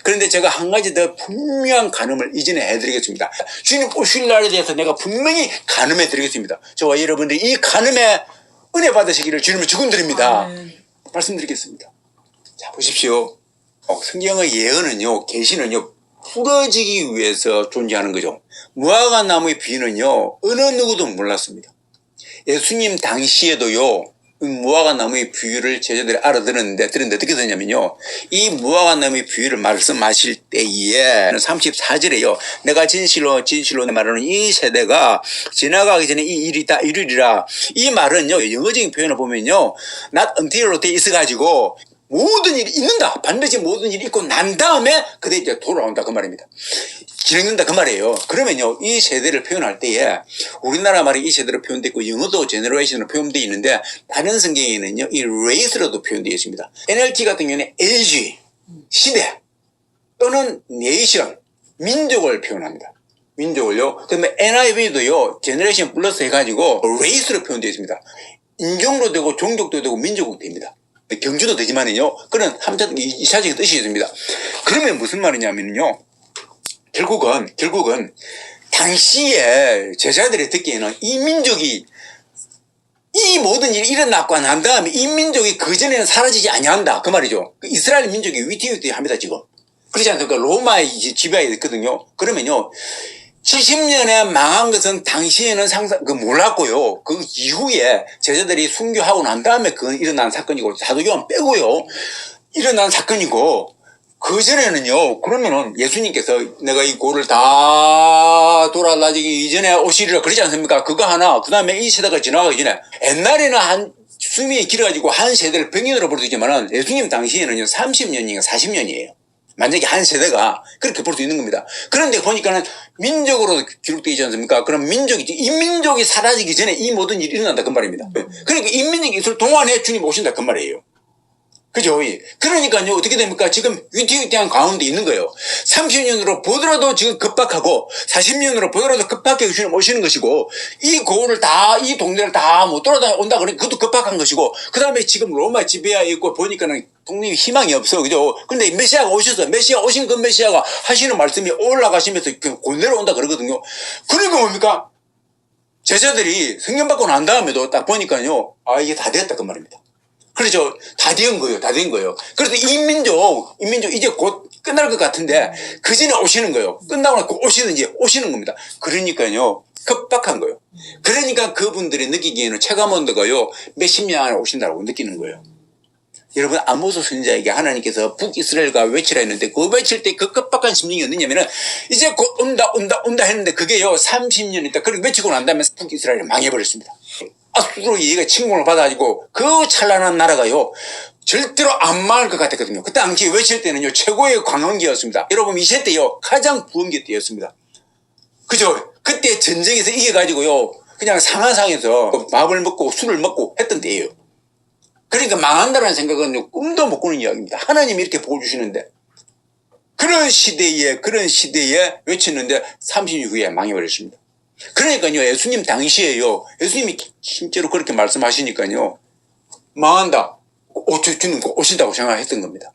그런데 제가 한 가지 더 분명한 간음을 이전에 해드리겠습니다. 주님 오실 날에 대해서 내가 분명히 간음해 드리겠습니다. 저와 여러분들이 이 간음에 은혜 받으시기를 주님을 축원드립니다. 말씀드리겠습니다. 자, 보십시오. 성경의 예언은요, 계시는요, 풀어지기 위해서 존재하는 거죠. 무화과 나무의 비유는요, 어느 누구도 몰랐습니다. 예수님 당시에도요, 무화과 나무의 비유를 제자들이 들었는데 어떻게 되냐면요, 이 무화과 나무의 비유를 말씀하실 때에 34절에요, 내가 진실로 말하는 이 세대가 지나가기 전에 이 일이 다 이루리라. 이 말은요, 영어적인 표현을 보면요, not until로 돼 있어가지고 모든 일이 있는다. 반드시 모든 일이 있고 난 다음에 그때 이제 돌아온다. 그 말입니다. 진행된다. 그 말이에요. 그러면요, 이 세대를 표현할 때에 우리나라 말이 이 세대로 표현되어 있고 영어도 제너레이션으로 표현되어 있는데 다른 성경에는요, 이 레이스로도 표현되어 있습니다. NLT 같은 경우는 age, 시대 또는 네이션, 민족을 표현합니다. 민족을요. 그다음에 NIV도요, 제너레이션 플러스 해가지고 레이스로 표현되어 있습니다. 인종도 되고 종족도 되고 민족도 됩니다. 경주도 되지만은요, 그런 함자적 2차적인 뜻이 있습니다. 그러면 무슨 말이냐면요, 결국은 당시에 제자들이 듣기에는 이 민족이 이 모든 일이 일어났고 난 다음에 이 민족이 그전에는 사라지지 아니한다. 그 말이죠. 이스라엘 민족이 위태위태합니다, 지금. 그렇지 않습니까? 로마의 지배하에 있거든요. 그러면요, 70년에 망한 것은 당시에는 몰랐고요. 그 이후에 제자들이 순교하고 난 다음에 일어난 사건이고, 사도요한 빼고요, 일어난 사건이고, 그전에는요, 그러면은 예수님께서 내가 이 고를 다 돌아다니기 이전에 오시리라 그러지 않습니까? 그거 하나, 그 다음에 이 세대가 지나가기 전에, 옛날에는 한 수명이 길어가지고 한 세대를 100년으로 부르지만은 예수님 당시에는요, 30년이에요, 40년이에요. 만약에 한 세대가 그렇게 볼 수 있는 겁니다. 그런데 보니까는 민족으로 기록되어 있지 않습니까? 그럼 인민족이 사라지기 전에 이 모든 일이 일어난다. 그 말입니다. 그러니까 인민족이 있을 동안에 주님 오신다. 그 말이에요. 그죠? 그러니까요, 어떻게 됩니까? 지금 위태위태한 가운데 있는 거예요. 30년으로 보더라도 지금 급박하고, 40년으로 보더라도 급하게 주님 오시는 것이고, 이 고을을 이 동네를 다 못 돌아온다 그러니까 그것도 급박한 것이고, 그 다음에 지금 로마 지배하에 있고 보니까는 독립 희망이 없어. 그죠? 근데 메시아가 오셨어요. 메시아 오신 그 메시아가 하시는 말씀이 올라가시면서 곧 내려온다 그러거든요. 그러니까 뭡니까? 제자들이 성경 받고 난 다음에도 딱 보니까요, 이게 다 됐다. 그 말입니다. 그렇죠. 다 된 거예요. 그래서 인민족 이제 곧 끝날 것 같은데 그 전에 오시는 거예요. 끝나고 나서 오시는 겁니다. 그러니까요, 급박한 거예요. 그러니까 그분들이 느끼기에는 체감온도가요, 몇십 년 안에 오신다고 느끼는 거예요. 여러분, 아모스 선지자에게 하나님께서 북이스라엘과 외치라 했는데 그 외칠 때 그 급박한 심정이 어느냐면은 이제 곧 온다 했는데 그게요, 30년 있다. 그렇게 외치고 난 다음에 북이스라엘이 망해버렸습니다. 아수르 얘가 침공을 받아가지고 그 찬란한 나라가요, 절대로 안 망할 것 같았거든요. 그 당시 외칠 때는요, 최고의 광원기였습니다. 여러분, 이 세대요, 가장 부흥기 때였습니다. 그죠? 그때 전쟁에서 이겨가지고요, 그냥 상하상에서 밥을 먹고 술을 먹고 했던 때예요. 그러니까 망한다는 생각은 꿈도 못 꾸는 이야기입니다. 하나님이 이렇게 보여주시는데, 그런 시대에 외쳤는데 30년 후에 망해버렸습니다. 그러니까요, 예수님 당시에요, 예수님이 실제로 그렇게 말씀하시니까요, 망한다, 주님 오신다고 생각했던 겁니다.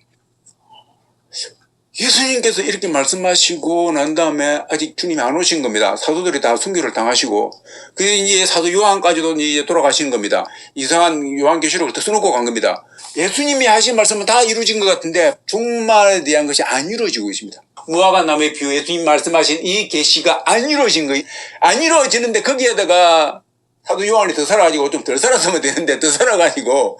예수님께서 이렇게 말씀하시고 난 다음에 아직 주님이 안 오신 겁니다. 사도들이 다 순교를 당하시고, 이제 사도 요한까지도 이제 돌아가신 겁니다. 이상한 요한계시록을 더 써놓고 간 겁니다. 예수님이 하신 말씀은 다 이루어진 것 같은데 종말에 대한 것이 안 이루어지고 있습니다. 무화과 나무의 비유, 예수님 말씀하신 이 계시가 안 이루어진 거예요. 안 이루어지는데 거기에다가 사도 요한이 더 살아가지고 좀 덜 살았으면 되는데 더 살아가지고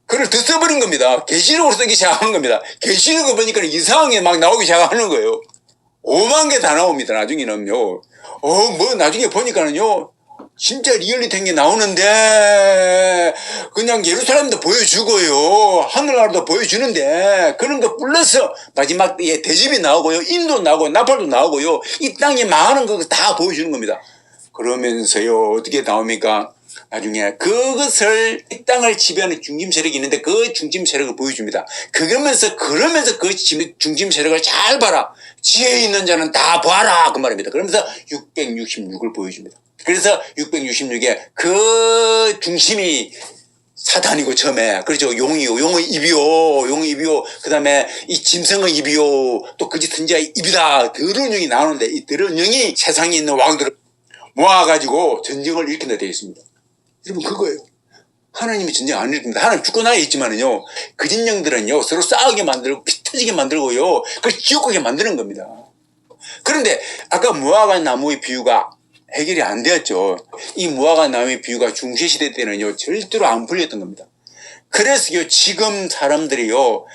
그걸 더 써버린 겁니다. 계시록으로 쓰기 시작하는 겁니다. 계시록을 보니까 이상한 게 막 나오기 시작하는 거예요. 5만 개 다 나옵니다. 나중에는요. 나중에 보니까는요, 진짜 리얼리티한 게 나오는데 그냥 예루살렘도 보여주고요, 하늘나라도 보여주는데 그런 거 플러스 마지막에 대집이 나오고요, 인도 나오고 나팔도 나오고요, 이 땅에 망하는 거 다 보여주는 겁니다. 그러면서요, 어떻게 나옵니까? 나중에 그것을, 이 땅을 지배하는 중심 세력이 있는데 그 중심 세력을 보여줍니다. 그러면서 그 중심 세력을 잘 봐라, 지혜 있는 자는 다 봐라, 그 말입니다. 그러면서 666을 보여줍니다. 그래서 666에 그 중심이 사단이고 처음에 그렇죠. 용의 입이요, 용의 입이요. 그다음에 이 짐승의 입이요, 또 거짓 선지자의 입이다. 더러운 영이 나오는데 이 더러운 영이 세상에 있는 왕들을 모아가지고 전쟁을 일으킨다 되어 있습니다. 여러분 그거예요. 하나님이 전쟁 안 일으킵니다. 하나님 주권하에 있지만은요, 거짓 영들은요 서로 싸우게 만들고 피 터지게 만들고요, 그걸 지옥 가게 만드는 겁니다. 그런데 아까 무화과 나무의 비유가 해결이 안 되었죠. 이 무화과 나무의 비유가 중세시대 때는요 절대로 안 풀렸던 겁니다. 그래서요 지금 사람들이요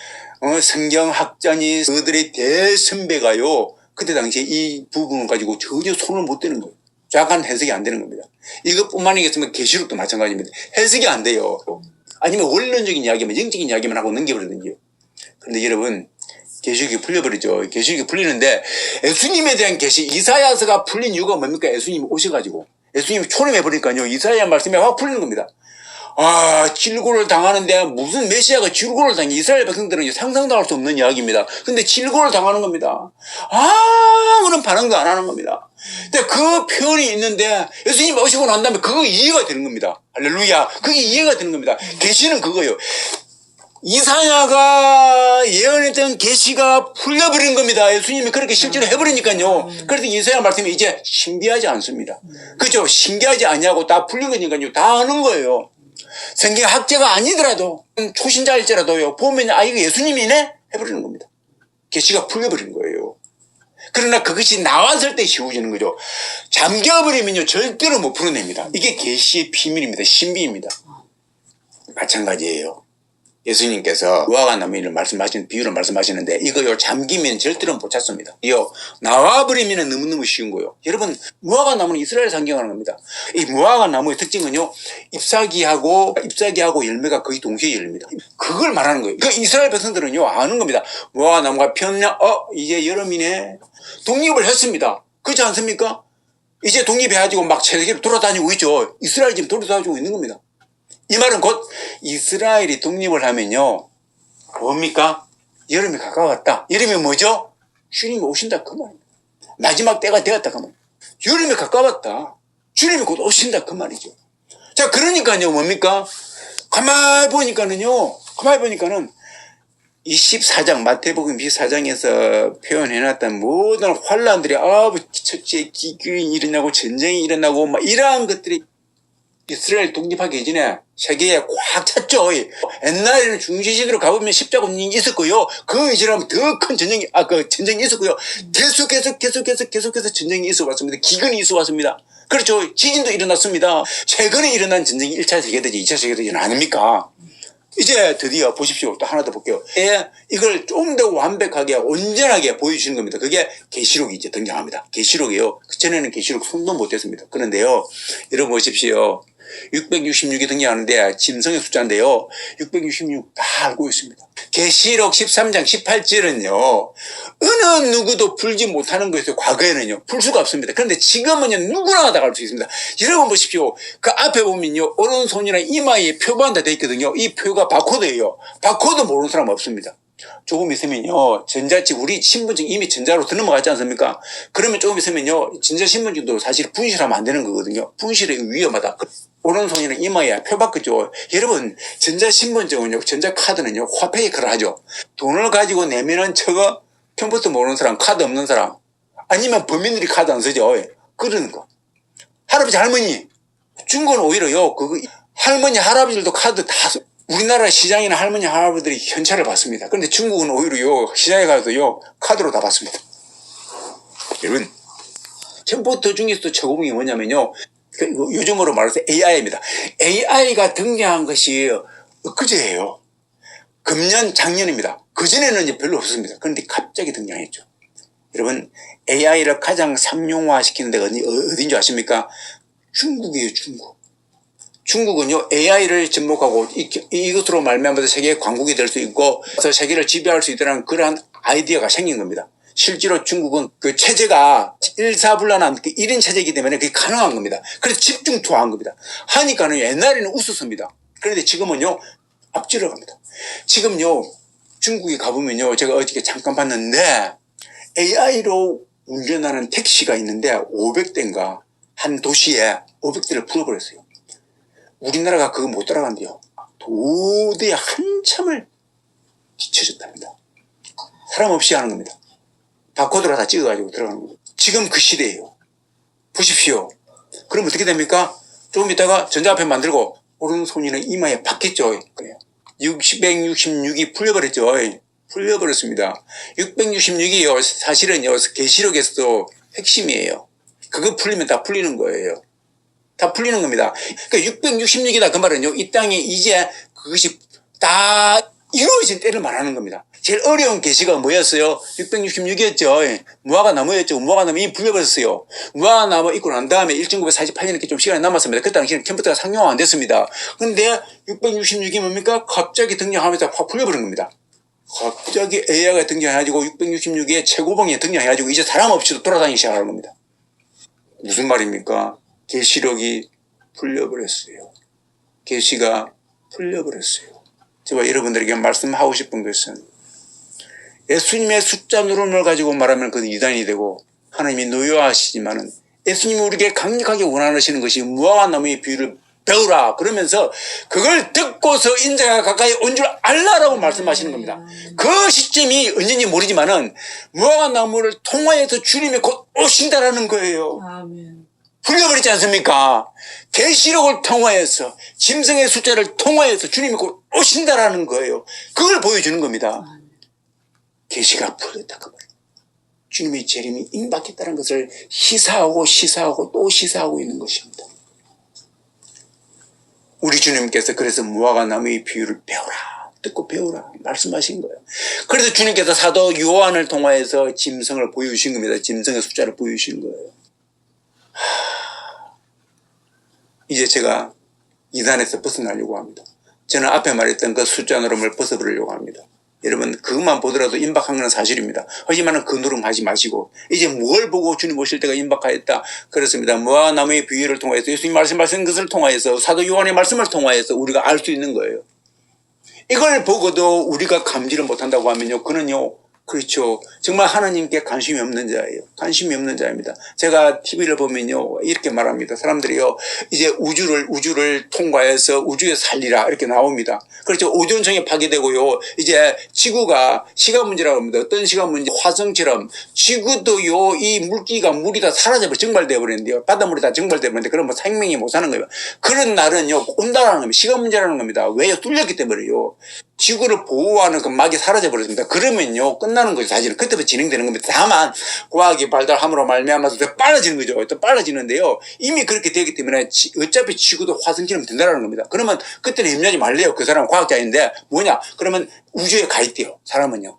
성경학자니 그들의 대선배가요 그때 당시에 이 부분을 가지고 전혀 손을 못 대는 거예요. 정확한 해석이 안 되는 겁니다. 이것뿐만 아니겠지만 계시록도 마찬가지입니다. 해석이 안 돼요. 아니면 원론적인 이야기만, 영적인 이야기만 하고 넘겨버리든지요. 그런데 여러분 계시록이 풀려버리죠. 계시록이 풀리는데 예수님에 대한 계시, 이사야서가 풀린 이유가 뭡니까? 예수님이 오셔가지고 예수님이 초림해버리니까요 이사야 말씀이 확 풀리는 겁니다. 아, 질고를 당하는데 무슨 메시아가 질고를 당해. 이스라엘 백성들은 상상도 할 수 없는 이야기입니다. 근데 질고를 당하는 겁니다. 아무런 반응도 안 하는 겁니다. 근데 그 표현이 있는데 예수님 오시고 난 다음에 그거 이해가 되는 겁니다. 할렐루야. 그게 이해가 되는 겁니다. 계시는 그거예요. 이사야가 예언했던 계시가 풀려버린 겁니다. 예수님이 그렇게 실제로 해버리니까요. 그래서 이사야 말씀이 이제 신비하지 않습니다. 그죠? 신기하지 아니하고 다 풀린 거니까요. 다 아는 거예요. 성경학자가 아니더라도 초신자일지라도요 보면 아 이거 예수님이네 해버리는 겁니다. 계시가 풀려버리는 거예요. 그러나 그것이 나왔을 때 쉬워지는 거죠. 잠겨버리면요 절대로 못 풀어냅니다. 이게 계시의 비밀입니다. 신비입니다. 마찬가지예요. 예수님께서 무화과 나무를 말씀하시는 비유를 말씀하시는데 이거요 잠기면 절대로 못 찾습니다. 이요 나와버리면 너무너무 쉬운 거요. 여러분 무화과 나무는 이스라엘 상징하는 겁니다. 이 무화과 나무의 특징은요 잎사귀하고 열매가 거의 동시에 열립니다. 그걸 말하는 거예요. 그 이스라엘 백성들은요 아는 겁니다. 무화과 나무가 폈냐? 이제 여름이네. 독립을 했습니다. 그렇지 않습니까? 이제 독립해가지고 막 세계로 돌아다니고 있죠. 이스라엘 지금 돌아다니고 있는 겁니다. 이 말은 곧 이스라엘이 독립을 하면요 뭡니까? 여름이 가까웠다. 여름이 뭐죠? 주님이 오신다 그 말입니다. 마지막 때가 되었다 그 말입니다. 여름이 가까웠다. 주님이 곧 오신다 그 말이죠. 자 그러니까요 뭡니까? 가만히 보니까는 이 14장 마태복음 14장에서 표현해놨던 모든 환란들이 첫째 기근이 일어나고 전쟁이 일어나고 막 이러한 것들이 이스라엘 독립하기 이전에 세계에 꽉 찼죠. 옛날에는 중세시대로 가보면 십자가 전쟁이 있었고요. 그 이전에 더 큰 전쟁이, 전쟁이 있었고요. 계속해서 전쟁이 있어 왔습니다. 기근이 있어 왔습니다. 그렇죠. 지진도 일어났습니다. 최근에 일어난 전쟁이 1차 세계대전, 2차 세계대전 아닙니까? 이제 드디어 보십시오. 또 하나 더 볼게요. 이걸 좀 더 완벽하게 온전하게 보여주시는 겁니다. 그게 계시록이 이제 등장합니다. 계시록이요. 그전에는 계시록 손도 못했습니다. 그런데요, 여러분 보십시오. 666이 등장하는데 짐승의 숫자인데요. 666 다 알고 있습니다. 계시록 13장 18절은요. 어느 누구도 풀지 못하는 것에서 과거에는요. 풀 수가 없습니다. 그런데 지금은요. 누구나 다 알 수 있습니다. 여러분 보십시오. 그 앞에 보면요. 오른손이나 이마에 표가 다 되어 있거든요. 이 표가 바코드예요. 바코드 모르는 사람 없습니다. 조금 있으면요. 전자집 우리 신분증 이미 전자로 넘어가지 않습니까? 그러면 조금 있으면요. 전자신분증도 사실 분실하면 안 되는 거거든요. 분실이 위험하다. 오른손이나 이마에 표 바꾸죠. 여러분 전자신분증은요. 전자카드는요. 화폐에 그걸 하죠. 돈을 가지고 내면은 저거 컴퓨터 모르는 사람, 카드 없는 사람 아니면 범인들이 카드 안 쓰죠. 그러는 거. 할아버지 할머니 중국은 오히려요. 할머니 할아버지들도 카드 다 써. 우리나라 시장이나 할머니 할아버지들이 현찰을 받습니다. 그런데 중국은 오히려요. 시장에 가서요. 카드로 다 받습니다. 여러분 컴퓨터 중에서도 최고봉이 뭐냐면요. 요즘으로 말해서 AI입니다. AI가 등장한 것이 엊그제예요. 금년 작년입니다. 그전에는 이제 별로 없었습니다. 그런데 갑자기 등장했죠. 여러분 AI를 가장 상용화시키는 데가 어딘지 아십니까? 중국이에요. 중국은요 AI를 접목하고 이것으로 말미암아서 세계의 강국이 될 수 있고 그래서 세계를 지배할 수 있다는 그러한 아이디어가 생긴 겁니다. 실제로 중국은 그 체제가 일사불란한 1인 체제이기 때문에 그게 가능한 겁니다. 그래서 집중 투하한 겁니다. 하니까는 옛날에는 웃었습니다. 그런데 지금은요 앞질러 갑니다. 지금요 중국에 가보면요 제가 어저께 잠깐 봤는데 AI로 운전하는 택시가 있는데 500대인가 한 도시에 500대를 풀어버렸어요. 우리나라가 그거 못 따라간대요. 도대히 한참을 뒤쳐졌답니다. 사람 없이 하는 겁니다. 바코드로 다 찍어가지고 들어가는 겁니다. 지금 그 시대예요. 보십시오. 그럼 어떻게 됩니까? 조금 있다가 전자화폐 만들고 오른손이는 이마에 박혔죠. 666이 풀려버렸죠. 풀려버렸습니다. 666이요. 사실은요. 계시록에서도 핵심이에요. 그거 풀리면 다 풀리는 거예요. 다 풀리는 겁니다. 그러니까 666이다 그 말은요. 이 땅에 이제 그것이 다 이루어진 때를 말하는 겁니다. 제일 어려운 계시가 뭐였어요? 666이었죠. 무화과나무였죠. 무화과나무 이미 풀려버렸어요. 무화과나무 있고 난 다음에 1948년에 좀 시간이 남았습니다. 그 당시에는 컴퓨터가 상용화 안 됐습니다. 근데 666이 뭡니까? 갑자기 등장하면서 확 풀려버린 겁니다. 갑자기 AI가 등장해가지고 666의 최고봉에 등장해가지고 이제 사람 없이도 돌아다니기 시작하는 겁니다. 무슨 말입니까? 계시록이 풀려버렸어요. 계시가 풀려버렸어요. 제가 여러분들에게 말씀하고 싶은 것은 예수님의 숫자 누름을 가지고 말하면 그건 이단이 되고 하나님이 노여하시지만은 예수님이 우리에게 강력하게 원하시는 것이 무화과나무의 비유를 배우라 그러면서 그걸 듣고서 인자가 가까이 온 줄 알라라고 말씀하시는 겁니다. 그 시점이 언제인지 모르지만은 무화과나무를 통하여서 주님이 곧 오신다라는 거예요. 아멘. 풀려버리지 않습니까? 계시록을 통하여서 짐승의 숫자를 통하여서 주님이 곧 오신다라는 거예요. 그걸 보여주는 겁니다. 계시가 풀렸다 그 말이에요. 주님의 재림이 임박했다는 것을 시사하고 또 시사하고 있는 것입니다. 우리 주님께서 그래서 무화과나무의 비유를 배우라 듣고 배우라 말씀하신 거예요. 그래서 주님께서 사도 요한을 통하여서 짐승을 보여주신 겁니다. 짐승의 숫자를 보여주신 거예요. 이제 제가 이단에서 벗어나려고 합니다. 저는 앞에 말했던 그 숫자 노름을 벗어버리려고 합니다. 여러분 그것만 보더라도 임박한 건 사실입니다. 하지만 그 노름 하지 마시고 이제 뭘 보고 주님 오실 때가 임박하였다. 그렇습니다. 무화과나무의 비유를 통해서 예수님 말씀하신 것을 통하여서 사도 요한의 말씀을 통하여서 우리가 알 수 있는 거예요. 이걸 보고도 우리가 감지를 못한다고 하면요. 그는요. 그렇죠. 정말 하나님께 관심이 없는 자예요. 관심이 없는 자입니다. 제가 TV를 보면요. 이렇게 말합니다. 사람들이요. 이제 우주를 통과해서 우주에 살리라. 이렇게 나옵니다. 그렇죠. 우주운송이 파괴되고요. 이제 지구가 시간 문제라고 합니다. 어떤 시간 문제? 화성처럼 지구도요. 이 물기가 물이 다 사라져버려 증발되어 버리는데요. 바닷물이 다 증발되어 버리는데 그럼 뭐 생명이 못 사는 거예요. 그런 날은요. 온다라는 겁니다. 시간 문제라는 겁니다. 왜요? 뚫렸기 때문에요. 지구를 보호하는 그 막이 사라져버렸습니다. 그러면요 끝나는 거죠. 사실은 그때부터 진행되는 겁니다. 다만 과학이 발달함으로 말미암아서 더 빨라지는 거죠. 더 빨라지는데요. 이미 그렇게 되기 때문에 어차피 지구도 화성처럼 된다는 겁니다. 그러면 그때는 염려하지 말래요. 그 사람은 과학자인데 뭐냐 그러면 우주에 가 있대요. 사람은요.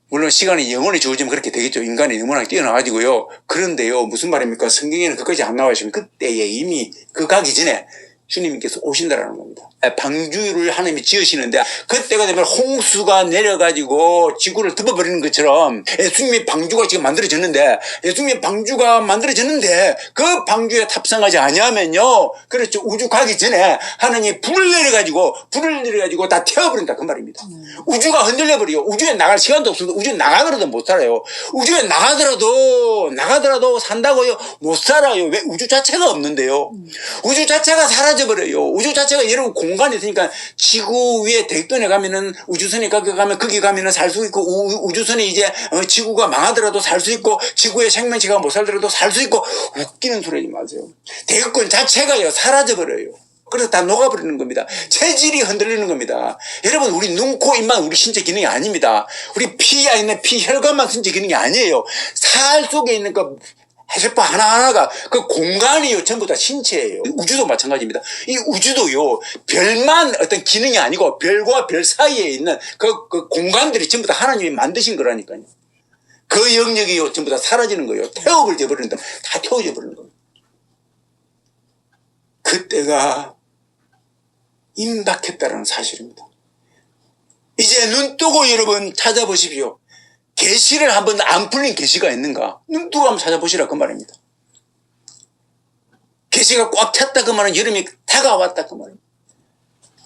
물론 시간이 영원히 주어지면 그렇게 되겠죠. 인간이 너무나 뛰어나가지고요. 그런데요 무슨 말입니까? 성경에는 그까지 안 나와 있으면 그때에 이미 그 가기 전에 주님께서 오신다라는 겁니다. 방주를 하나님이 지으시는데 그때가 되면 홍수가 내려가지고 지구를 덮어버리는 것처럼 예수님의 방주가 지금 만들어졌는데 예수님의 방주가 만들어졌는데 그 방주에 탑승하지 아니하면요. 그렇죠. 우주 가기 전에 하나님이 불을 내려가지고 다 태워버린다 그 말입니다. 우주가 흔들려버려요. 우주에 나갈 시간도 없어도 우주에 나가더라도 못 살아요. 우주에 나가더라도 산다고요? 못 살아요. 왜? 우주 자체가 없는데요. 우주 자체가 사라져버려요. 우주 자체가 여러분 공간이 있으니까 지구 위에 대기권에 가면은 우주선에 거기 가면은 살 수 있고 우주선에 이제 지구가 망하더라도 살 수 있고 지구의 생명체가 못 살더라도 살 수 있고 웃기는 소리 하지 마세요. 대기권 자체가요 사라져버려요. 그래서 다 녹아버리는 겁니다. 체질이 흔들리는 겁니다. 여러분 우리 눈, 코, 입만 우리 신체 기능이 아닙니다. 우리 피 안에 있는 혈관만 신체 기능이 아니에요. 살 속에 있는 그 해세포 하나하나가 그 공간이요 전부 다 신체예요. 우주도 마찬가지입니다. 이 우주도요 별만 어떤 기능이 아니고 별과 별 사이에 있는 그 공간들이 전부 다 하나님이 만드신 거라니까요. 그 영역이요 전부 다 사라지는 거예요. 태워버려 버린다. 다 태워져 버리는 겁니다. 그때가 임박했다는 사실입니다. 이제 눈 뜨고 여러분 찾아보십시오. 계시를 한번 안 풀린 계시가 있는가? 눈 뜨고 한번 찾아보시라 그 말입니다. 계시가 꽉 찼다 그 말은 여름이 다가왔다 그 말입니다.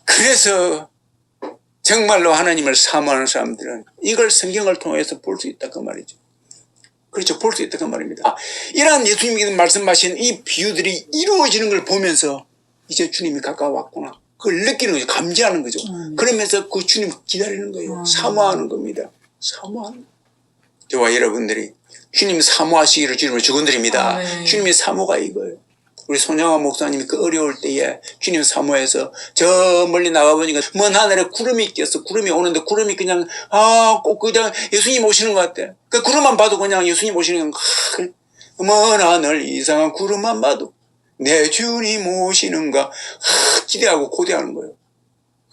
그래서 정말로 하나님을 사모하는 사람들은 이걸 성경을 통해서 볼 수 있다 그 말이죠. 그렇죠. 볼 수 있다 그 말입니다. 이러한 예수님께서 말씀하신 이 비유들이 이루어지는 걸 보면서 이제 주님이 가까웠구나. 그걸 느끼는 거죠. 감지하는 거죠. 그러면서 그 주님 기다리는 거예요. 사모하는 겁니다. 사모하는. 저와 여러분들이 주님 사모하시기를 주님을 축원드립니다. 주님의 사모가 이거예요. 우리 손영아 목사님이 그 어려울 때에 주님 사모해서 저 멀리 나가보니까 먼 하늘에 구름이 꼈어. 구름이 오는데 구름이 그냥 꼭 그냥 예수님 오시는 것 같아. 그 구름만 봐도 그냥 예수님 오시는 거. 먼 하늘 이상한 구름만 봐도 내 주님 오시는가 기대하고 고대하는 거예요.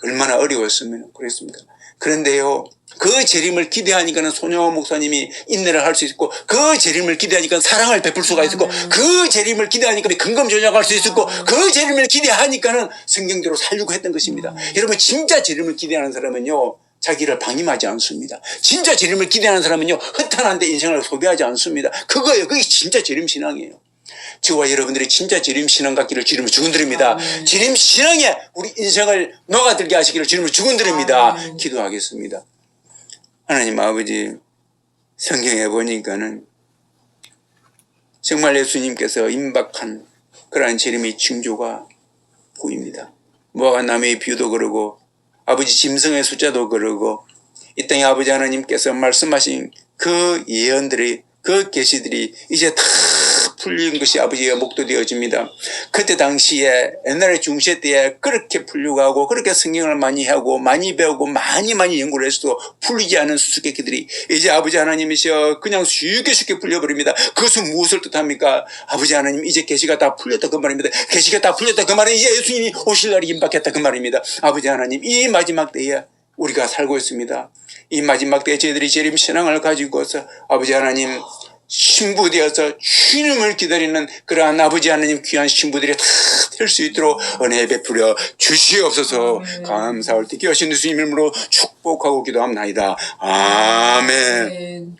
얼마나 어려웠으면 그랬습니까? 그런데요, 그 재림을 기대하니까는 손영호 목사님이 인내를 할 수 있고, 그 재림을 기대하니까 사랑을 베풀 수가 있고, 그 재림을 기대하니까 근검 조작할 수 있었고, 그 재림을 기대하니까는 성경대로 살려고 했던 것입니다. 여러분, 진짜 재림을 기대하는 사람은요, 자기를 방임하지 않습니다. 진짜 재림을 기대하는 사람은요, 허탄한 데 인생을 소비하지 않습니다. 그거예요. 그게 진짜 재림 신앙이에요. 저와 여러분들이 진짜 재림 신앙 갖기를 주님을 축원드립니다. 재림 신앙에 우리 인생을 녹아들게 하시기를 주님을 축원드립니다. 기도하겠습니다. 하나님 아버지, 성경에 보니까는 정말 예수님께서 임박한 그러한 재림의 징조가 보입니다. 모아가 남의 비유도 그러고 아버지 짐승의 숫자도 그러고 이 땅에 아버지 하나님께서 말씀하신 그 예언들이, 그 계시들이 이제 다 풀린 것이 아버지의 목도 되어집니다. 그때 당시에 옛날에 중세 때에 그렇게 풀려고 하고 그렇게 성경을 많이 하고 많이 배우고 많이 연구를 해서도 풀리지 않은 수수께끼들이 이제 아버지 하나님이셔 그냥 쉽게 풀려버립니다. 그것은 무엇을 뜻합니까? 아버지 하나님 이제 계시가 다 풀렸다 그 말입니다. 계시가 다 풀렸다 그 말은 이제 예수님이 오실 날이 임박했다 그 말입니다. 아버지 하나님 이 마지막 때에 우리가 살고 있습니다. 이 마지막 때에 저희들이 재림 신앙을 가지고서 아버지 하나님 신부되어서 주님을 기다리는 그러한 아버지 하나님 귀한 신부들이 다 될 수 있도록 은혜 베풀어 주시옵소서. 감사할 때 귀하신 예수님 이름으로 축복하고 기도합니다. 아멘.